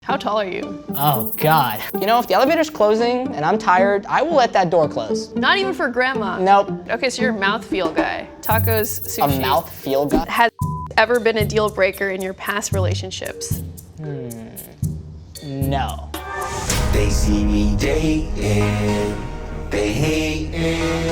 How tall are you? Oh, God. You know, if the elevator's closing and I'm tired, I will let that door close. Not even for grandma? Nope. Okay, so you're a mouthfeel guy. Tacos, sushi. A mouthfeel guy? Has ever been a deal breaker in your past relationships? No. They see me dating, they hating.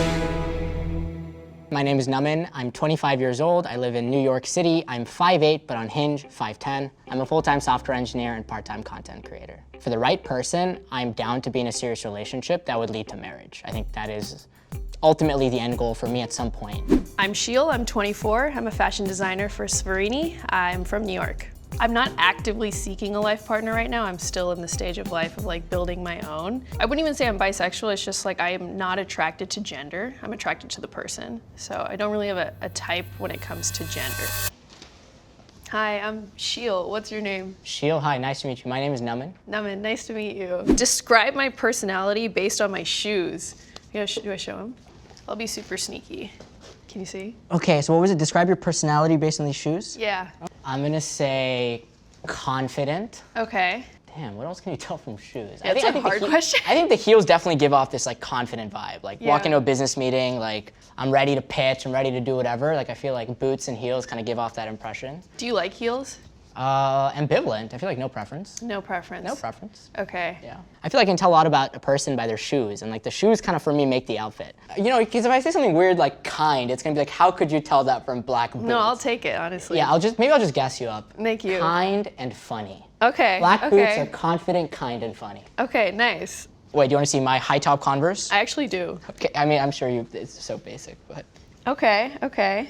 My name is Namanh. I'm 25 years old. I live in New York City. I'm 5'8", but on Hinge, 5'10". I'm a full-time software engineer and part-time content creator. For the right person, I'm down to be in a serious relationship that would lead to marriage. I think that is ultimately the end goal for me at some point. I'm Sheel, I'm 24. I'm a fashion designer for Svarini. I'm from New York. I'm not actively seeking a life partner right now. I'm still in the stage of life of like building my own. I wouldn't even say I'm bisexual. It's just like I am not attracted to gender. I'm attracted to the person. So I don't really have a type when it comes to gender. Hi, I'm Sheel. What's your name? Sheel, hi, nice to meet you. My name is Namanh. Namanh, nice to meet you. Describe my personality based on my shoes. Do I show them? I'll be super sneaky. Can you see? Okay, so what was it? Describe your personality based on these shoes? Yeah. I'm gonna say confident. Okay. Damn, what else can you tell from shoes? That's a hard question. I think the heels definitely give off this like confident vibe. Like Yeah. walk into a business meeting, like I'm ready to pitch, I'm ready to do whatever. Like I feel like boots and heels kind of give off that impression. Do you like heels? Ambivalent. I feel like no preference. No preference. No preference. Okay. Yeah. I feel like I can tell a lot about a person by their shoes, and like the shoes kind of for me make the outfit. You know, because if I say something weird like kind, it's gonna be like, how could you tell that from black boots? No, I'll take it, honestly. Yeah, maybe I'll just gas you up. Thank you. Kind and funny. Okay. Black boots are confident, kind, and funny. Okay, nice. Wait, do you want to see my high top Converse? I actually do. Okay, I mean, I'm sure it's so basic, but. Okay, okay.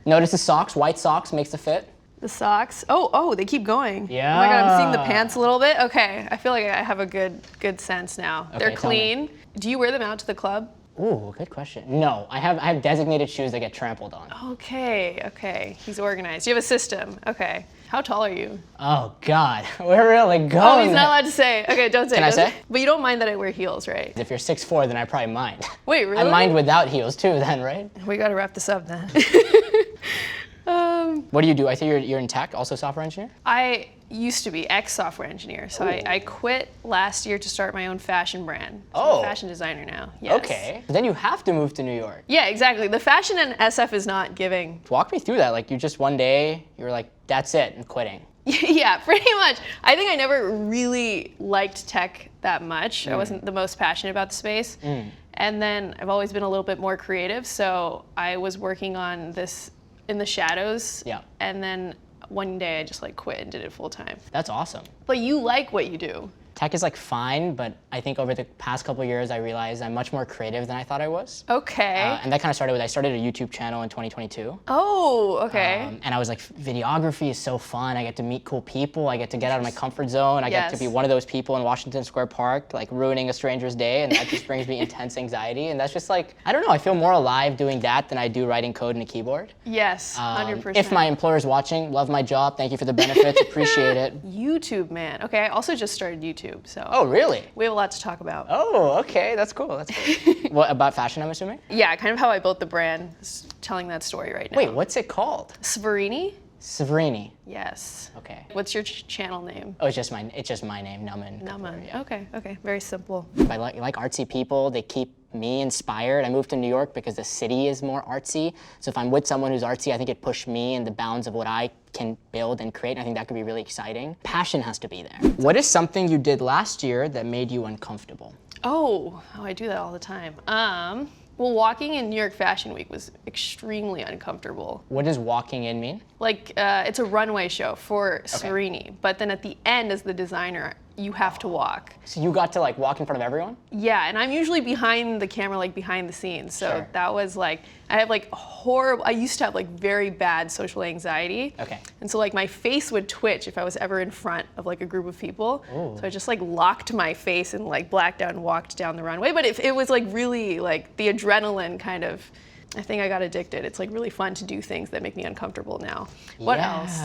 Notice the socks, white socks makes the fit. The socks. Oh, they keep going. Yeah. Oh my God, I'm seeing the pants a little bit. Okay, I feel like I have a good sense now. Okay, They're tell me. clean. Do you wear them out to the club? Ooh, good question. No, I have designated shoes that get trampled on. Okay. He's organized. You have a system. Okay. How tall are you? Oh God, we're really going. Oh, he's not allowed to say. Okay, don't say. Can I say? But you don't mind that I wear heels, right? If you're 6'4", then I probably mind. Wait, really? I mind without heels too, then, right? We gotta wrap this up then. What do you do? I think you're in tech, also software engineer? I used to be ex-software engineer, so I quit last year to start my own fashion brand. So I'm a fashion designer now. Yes. Okay. But then you have to move to New York. Yeah, exactly. The fashion and SF is not giving. Walk me through that. Like you just one day, you were like, that's it, I'm quitting. Yeah, pretty much. I think I never really liked tech that much. I wasn't the most passionate about the space. And then I've always been a little bit more creative, so I was working on this in the shadows. Yeah. And then one day I just like quit and did it full time. That's awesome. But you like what you do. Tech is like fine, but I think over the past couple of years, I realized I'm much more creative than I thought I was. Okay. And that kind of started with, I started a YouTube channel in 2022. Oh, okay. And I was like, videography is so fun. I get to meet cool people. I get to get out of my comfort zone. I get to be one of those people in Washington Square Park, like ruining a stranger's day. And that just brings me intense anxiety. And that's just like, I don't know, I feel more alive doing that than I do writing code in a keyboard. Yes, 100%. If my employer's watching, love my job. Thank you for the benefits, appreciate it. YouTube, man. Okay, I also just started YouTube, so. Oh, really? We have a lot to talk about. Oh, okay, that's cool, that's cool. What, about fashion, I'm assuming? Yeah, kind of how I built the brand, is telling that story right now. Wait, what's it called? Svarini? Svarini. Yes. Okay. What's your channel name? Oh, it's just my name, Namanh. Namanh. Yeah. Okay, very simple. I like artsy people. They keep me inspired. I moved to New York because the city is more artsy. So if I'm with someone who's artsy, I think it pushed me in the bounds of what I can build and create. And I think that could be really exciting. Passion has to be there. What is something you did last year that made you uncomfortable? Oh, I do that all the time. Well, walking in New York Fashion Week was extremely uncomfortable. What does walking in mean? Like, it's a runway show for Svarini, but then at the end, as the designer, you have to walk. So you got to like walk in front of everyone? Yeah, and I'm usually behind the camera, like behind the scenes. So Sure. that was like, I have like I used to have like very bad social anxiety. Okay. And so like my face would twitch if I was ever in front of like a group of people. Ooh. So I just like locked my face and like blacked out and walked down the runway. But it was like really like the adrenaline kind of, I think I got addicted. It's like really fun to do things that make me uncomfortable now. What else?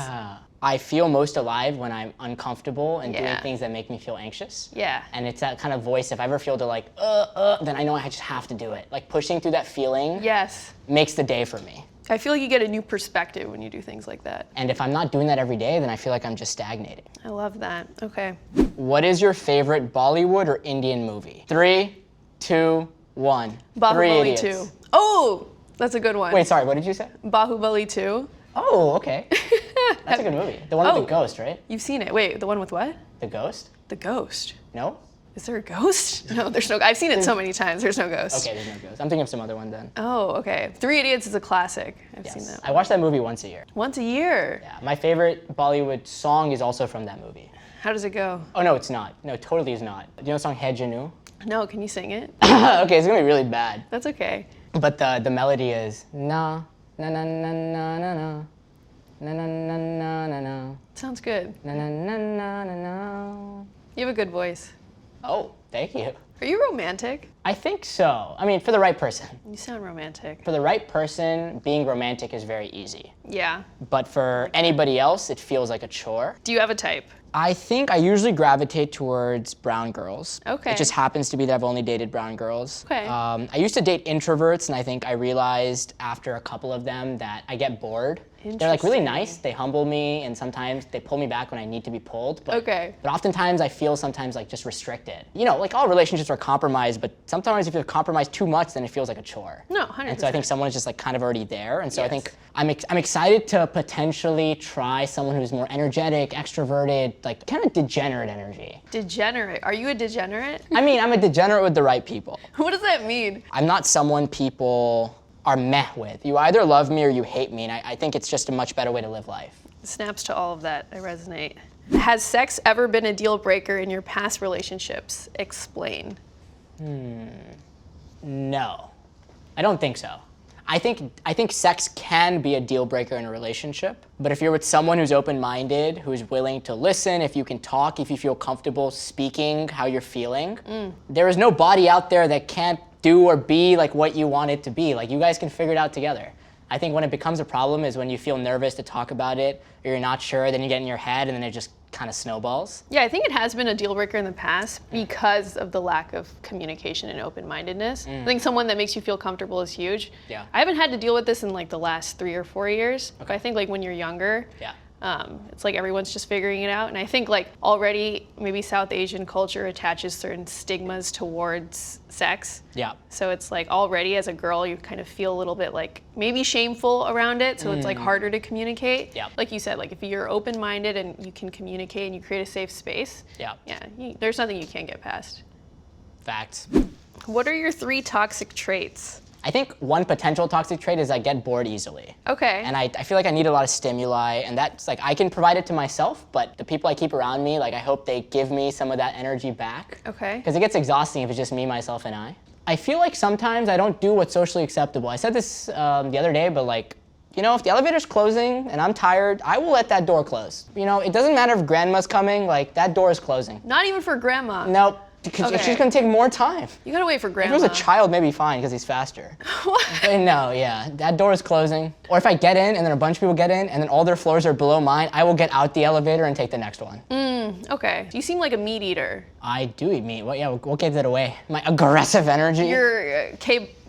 I feel most alive when I'm uncomfortable and doing Yeah. things that make me feel anxious. Yeah. And it's that kind of voice, if I ever feel to like, then I know I just have to do it. Like pushing through that feeling Yes. makes the day for me. I feel like you get a new perspective when you do things like that. And if I'm not doing that every day, then I feel like I'm just stagnating. I love that. Okay. What is your favorite Bollywood or Indian movie? 3, 2, 1. Three Bahubali Idiots. 2. Oh, that's a good one. Wait, sorry, what did you say? Bahubali 2. Oh, okay. That's a good movie. The one with the ghost, right? You've seen it. Wait, the one with what? The ghost? The ghost. No? Is there a ghost? No, there's no. I've seen it so many times. There's no ghost. Okay, there's no ghost. I'm thinking of some other one then. Oh, okay. 3 Idiots is a classic. I've seen that. I watch that movie once a year. Once a year. Yeah, my favorite Bollywood song is also from that movie. How does it go? Oh, no, it's not. No, totally is not. Do you know the song Hai Janu? No, can you sing it? Okay, it's gonna be really bad. That's okay. But the melody is na na na na na na na na na na na na na Sounds good. na na na na na na. You have a good voice. Oh, thank you. Are you romantic? I think so. I mean, for the right person. You sound romantic. For the right person, being romantic is very easy. Yeah. But for anybody else, it feels like a chore. Do you have a type? I think I usually gravitate towards brown girls. Okay. It just happens to be that I've only dated brown girls. Okay. I used to date introverts, and I think I realized after a couple of them that I get bored. They're like really nice, they humble me, and sometimes they pull me back when I need to be pulled. But, Okay. But oftentimes I feel sometimes like just restricted. You know, like all relationships are compromised, but sometimes if you're compromised too much, then it feels like a chore. No, 100%. And so I think someone is just like kind of already there. And so I Yes. think I'm excited to potentially try someone who's more energetic, extroverted, like kind of degenerate energy. Degenerate. Are you a degenerate? I mean, I'm a degenerate with the right people. What does that mean? I'm not someone people are meh with. You either love me or you hate me, and I think it's just a much better way to live life. Snaps to all of that. I resonate. Has sex ever been a deal breaker in your past relationships? Explain. No, I don't think so. I think sex can be a deal breaker in a relationship, but if you're with someone who's open-minded, who's willing to listen, if you can talk, if you feel comfortable speaking how you're feeling, there is no body out there that can't do or be like what you want it to be. Like, you guys can figure it out together. I think when it becomes a problem is when you feel nervous to talk about it, or you're not sure, then you get in your head, and then it just kind of snowballs. Yeah, I think it has been a deal breaker in the past because of the lack of communication and open-mindedness. I think someone that makes you feel comfortable is huge. Yeah. I haven't had to deal with this in like the last 3 or 4 years, but I think like when you're younger, Yeah. it's like everyone's just figuring it out. And I think like already maybe South Asian culture attaches certain stigmas towards sex. Yeah. So it's like already as a girl, you kind of feel a little bit like maybe shameful around it. So it's like harder to communicate. Yeah. Like you said, like if you're open-minded and you can communicate and you create a safe space. Yeah. Yeah. There's nothing you can't get past. Facts. What are your 3 toxic traits? I think one potential toxic trait is I get bored easily. Okay. And I feel like I need a lot of stimuli, and that's like, I can provide it to myself, but the people I keep around me, like I hope they give me some of that energy back. Okay. Because it gets exhausting if it's just me, myself, and I. I feel like sometimes I don't do what's socially acceptable. I said this the other day, but like, you know, if the elevator's closing and I'm tired, I will let that door close. You know, it doesn't matter if grandma's coming, like that door is closing. Not even for grandma. Nope. Because Okay. she's gonna take more time. You gotta wait for If grandma. it was a child, maybe fine, because he's faster. What? But no, yeah, that door is closing. Or if I get in and then a bunch of people get in and then all their floors are below mine, I will get out the elevator and take the next one. Okay. You seem like a meat eater. I do eat meat. Well, yeah, we'll give that away. My aggressive energy. You're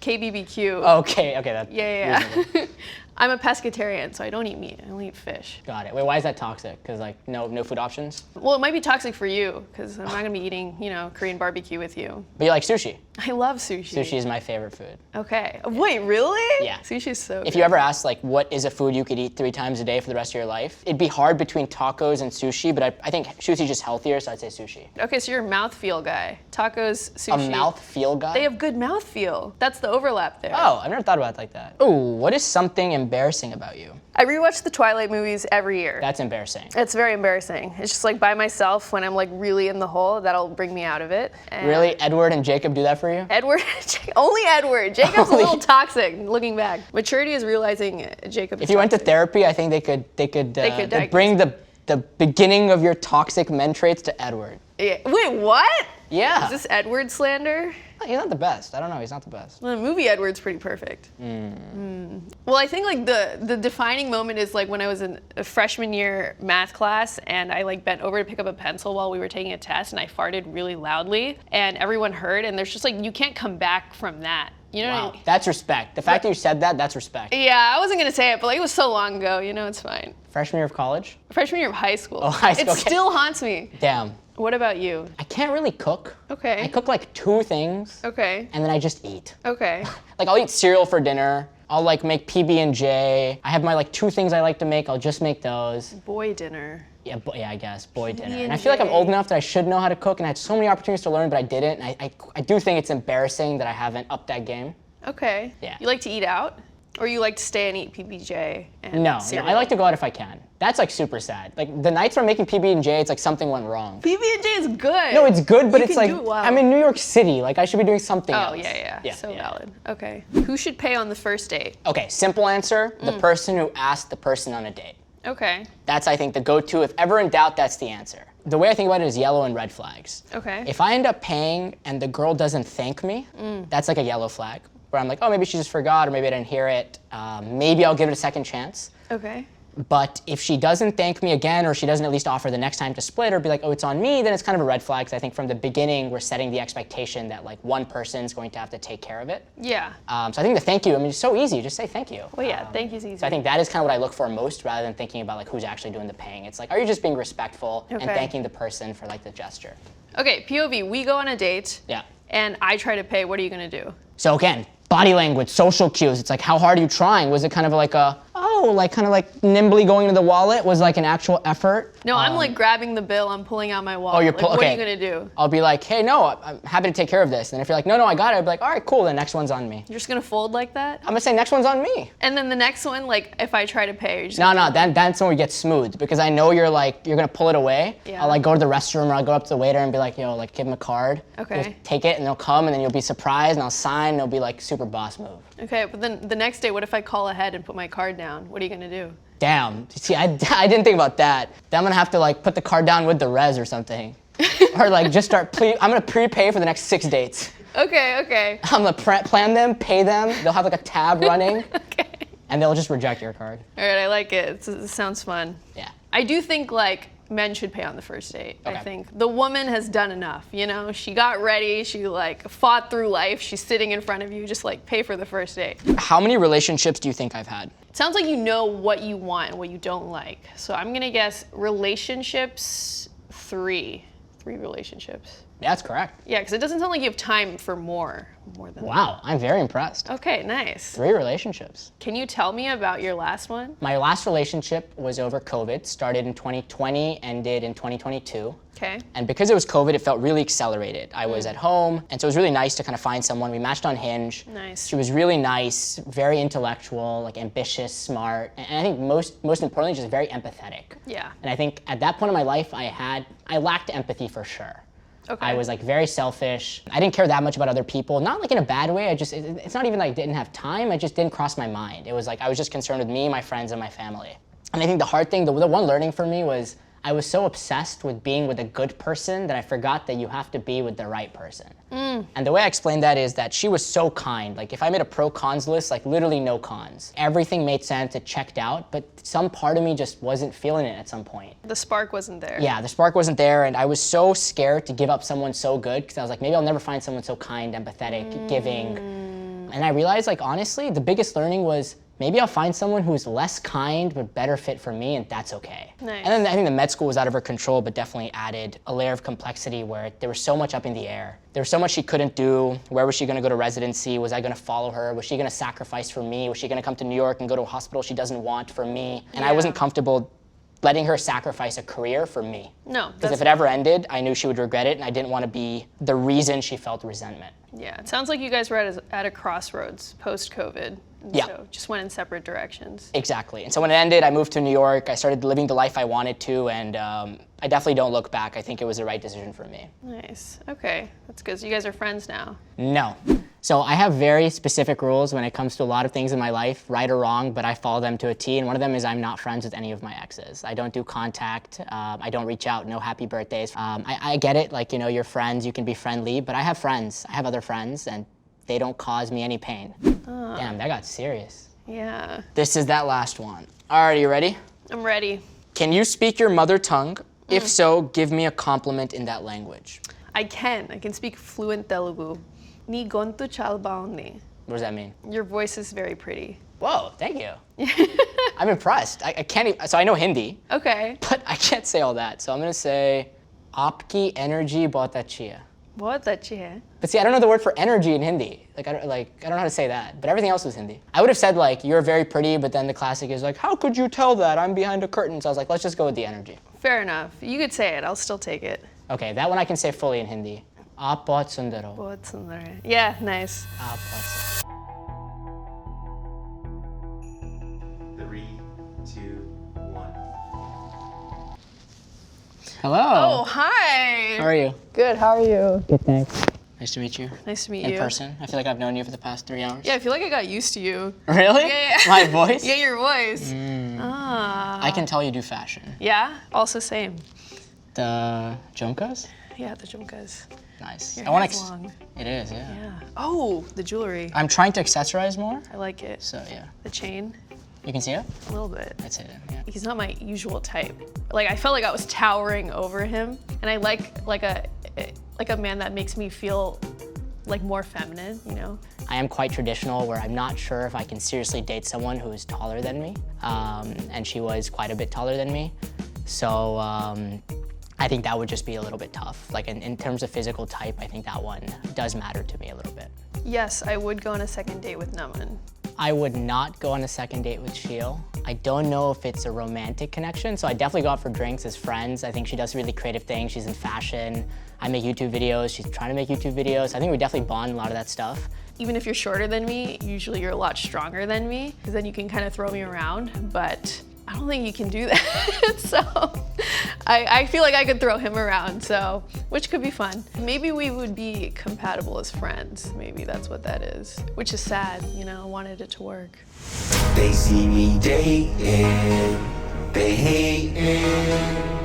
KBBQ. Okay, that. Yeah. reasonable. I'm a pescatarian, so I don't eat meat. I only eat fish. Got it. Wait, why is that toxic? Because like no food options? Well, it might be toxic for you, because I'm not gonna be eating, Korean barbecue with you. But you like sushi. I love sushi. Sushi is my favorite food. Okay. Wait, really? Yeah. Sushi's so If good. you ever ask like what is a food you could eat 3 times a day for the rest of your life, it'd be hard between tacos and sushi, but I think sushi's just healthier, so I'd say sushi. Okay, so you're a mouthfeel guy. Tacos, A sushi. mouthfeel guy? They have good mouthfeel. That's the overlap there. Oh, I've never thought about it like that. Oh, what is something embarrassing about you? I rewatch the Twilight movies every year. That's embarrassing. It's very embarrassing. It's just like by myself when I'm like really in the hole, that'll bring me out of it. And Really? Edward and Jacob do that for you? Edward, only Edward. Jacob's Only- a little toxic looking back. Maturity is realizing Jacob. If you went to therapy, I think they could diagnose bring the beginning of your toxic men traits to Edward. Yeah. Wait, what? Yeah. Is this Edward slander? He's not the best. I don't know. He's not the best. Well, the movie Edward's pretty perfect. Well, I think like the defining moment is like when I was in a freshman year math class and I like bent over to pick up a pencil while we were taking a test and I farted really loudly and everyone heard and there's just like you can't come back from that. You know what I Wow, mean? that's respect. The fact that you said that, that's respect. Yeah, I wasn't gonna say it, but like it was so long ago, you know, it's fine. Freshman year of college? Freshman year of high school. Oh, high school, It okay. still haunts me. Damn. What about you? I can't really cook. Okay. I cook like 2 things, Okay. and then I just eat. Okay. Like I'll eat cereal for dinner. I'll like make PB&J. I have my like 2 things I like to make. I'll just make those. Boy dinner. Yeah, I guess boy dinner. And I PB&J. feel like I'm old enough that I should know how to cook, and I had so many opportunities to learn, but I didn't. And I do think it's embarrassing that I haven't upped that game. Okay. Yeah. You like to eat out? Or you like to stay and eat PB&J and No, cereal? I like to go out if I can. That's like super sad. Like the nights where I'm making PB&J, it's like something went wrong. PB&J is good. No, it's good, but You it's can like do it well. I'm in New York City. Like I should be doing something Oh, else. yeah. So yeah. valid. Okay. Who should pay on the first date? Okay, simple answer, the person who asked the person on a date. Okay. That's, I think, the go-to. If ever in doubt, that's the answer. The way I think about it is yellow and red flags. Okay. If I end up paying and the girl doesn't thank me, that's like a yellow flag. Where I'm like, oh, maybe she just forgot, or maybe I didn't hear it. Maybe I'll give it a second chance. Okay. But if she doesn't thank me again, or she doesn't at least offer the next time to split, or be like, oh, it's on me, then it's kind of a red flag. 'Cause I think from the beginning, we're setting the expectation that like one person's going to have to take care of it. Yeah. So I think the thank you, I mean, it's so easy. Just say thank you. Well, yeah, thank you's easy. So I think that is kind of what I look for most, rather than thinking about like who's actually doing the paying. It's like, are you just being respectful and Okay. thanking the person for like the gesture? Okay, POV, we go on a date. Yeah. And I try to pay. What are you gonna do? So again, body language, social cues. It's like, how hard are you trying? Was it kind of like a, like kind of like nimbly going into the wallet? Was like an actual effort? No, I'm like grabbing the bill. I'm pulling out my wallet. you're like, pull- what are okay. you gonna do? I'll be like, hey, no, I'm happy to take care of this. And if you're like, no, I got it, I'll be like, all right, cool, the next one's on me. You're just gonna fold like that? I'm gonna say next one's on me. And then the next one, like, if I try to pay, you're just No, that's when we get smooth, because I know you're gonna pull it away. Yeah. I'll like go to the restroom, or I'll go up to the waiter and be like, yo, like give him a card. Okay. He'll take it and they'll come, and then you'll be surprised, and I'll sign, and it'll be like super boss move. Okay, but then the next day, what if I call ahead and put my card down? What are you gonna do? Damn, see, I didn't think about that. Then I'm gonna have to like put the card down with the res or something. Or like just start, I'm gonna prepay for the next 6 dates. Okay. I'm gonna plan them, pay them, they'll have like a tab running, Okay. and they'll just reject your card. All right, I like it. It sounds fun. Yeah. I do think like men should pay on the first date. I Okay. think the woman has done enough. You know, she got ready. She like fought through life. She's sitting in front of you. Just like pay for the first date. How many relationships do you think I've had? It sounds like you know what you want and what you don't like. So I'm gonna guess relationships 3. 3 relationships. That's correct. Yeah, because it doesn't sound like you have time for more than Wow, I'm very impressed. that. Okay, nice. 3 relationships. Can you tell me about your last one? My last relationship was over COVID, started in 2020, ended in 2022. Okay. And because it was COVID, it felt really accelerated. I was at home, and so it was really nice to kind of find someone. We matched on Hinge. Nice. She was really nice, very intellectual, like ambitious, smart, and I think most importantly, just very empathetic. Yeah. And I think at that point in my life, I lacked empathy for sure. Okay. I was like very selfish. I didn't care that much about other people, not like in a bad way. It's not even like I didn't have time. It just didn't cross my mind. It was like I was just concerned with me, my friends, and my family. And I think the hard thing, the one learning for me was I was so obsessed with being with a good person that I forgot that you have to be with the right person. And the way I explained that is that she was so kind. Like if I made a pro-cons list, like literally no cons. Everything made sense, it checked out, but some part of me just wasn't feeling it at some point. The spark wasn't there. Yeah, the spark wasn't there, and I was so scared to give up someone so good, because I was like, maybe I'll never find someone so kind, empathetic, giving. And I realized, like, honestly, the biggest learning was maybe I'll find someone who's less kind but better fit for me, and that's okay. Nice. And then I think the med school was out of her control, but definitely added a layer of complexity where there was so much up in the air. There was so much she couldn't do. Where was she gonna go to residency? Was I gonna follow her? Was she gonna sacrifice for me? Was she gonna come to New York and go to a hospital she doesn't want for me? And I wasn't comfortable letting her sacrifice a career for me. No. Because if it ever ended, I knew she would regret it, and I didn't want to be the reason she felt resentment. Yeah, it sounds like you guys were at a crossroads post-COVID. Yeah. So just went in separate directions. Exactly. And so when it ended, I moved to New York. I started living the life I wanted to, and I definitely don't look back. I think it was the right decision for me. Nice. Okay, that's good. So you guys are friends now. No. So I have very specific rules when it comes to a lot of things in my life, right or wrong, but I follow them to a T, and one of them is I'm not friends with any of my exes. I don't do contact, I don't reach out, no happy birthdays. I get it, like, you know, you're friends, you can be friendly, but I have friends, I have other friends, and they don't cause me any pain. Damn, that got serious. Yeah. This is that last one. All right, are you ready? I'm ready. Can you speak your mother tongue? If so, give me a compliment in that language. I can speak fluent Telugu. Ni gontu chala bagundi. What does that mean? Your voice is very pretty. Whoa, thank you. I'm impressed. I can't even, so I know Hindi, Okay. but I can't say all that. So I'm gonna say, Aapki energy bahut achhi hai. Bahut achhi hai. But see, I don't know the word for energy in Hindi. I don't know how to say that. But everything else was Hindi. I would have said like, you're very pretty, but then the classic is like, how could you tell that? I'm behind a curtain. So I was like, let's just go with the energy. Fair enough. You could say it. I'll still take it. Okay, that one I can say fully in Hindi. Aap bahut sundar ho. Bahut sundar hai. Yeah, nice. Aap bahut sundar. 3, 2, 1. Hello. Oh, hi. How are you? Good. How are you? Good, thanks. Nice to meet you. Nice to meet In you. person. I feel like I've known you for the past 3 hours. Yeah, I feel like I got used to you. Really? Yeah. My voice? Yeah, your voice. Ah. I can tell you do fashion. Yeah, also same. The jumkas? Yeah, the jumkas. Nice. Your I want hair's long. It is, yeah. Yeah. Oh, the jewelry. I'm trying to accessorize more, I like it. so yeah. The chain, You can see it? a little bit. That's it, yeah. He's not my usual type. Like I felt like I was towering over him, and I like a man that makes me feel like more feminine, you know? I am quite traditional where I'm not sure if I can seriously date someone who is taller than me. And she was quite a bit taller than me. So I think that would just be a little bit tough. Like in terms of physical type, I think that one does matter to me a little bit. Yes, I would go on a second date with Namanh. I would not go on a second date with Sheel. I don't know if it's a romantic connection, so I definitely go out for drinks as friends. I think she does really creative things. She's in fashion. I make YouTube videos. She's trying to make YouTube videos. I think we definitely bond a lot of that stuff. Even if you're shorter than me, usually you're a lot stronger than me, because then you can kind of throw me around, but I don't think you can do that. So I feel like I could throw him around, so, which could be fun. Maybe we would be compatible as friends. Maybe that's what that is, which is sad, you know, I wanted it to work. They see me dating, they hating.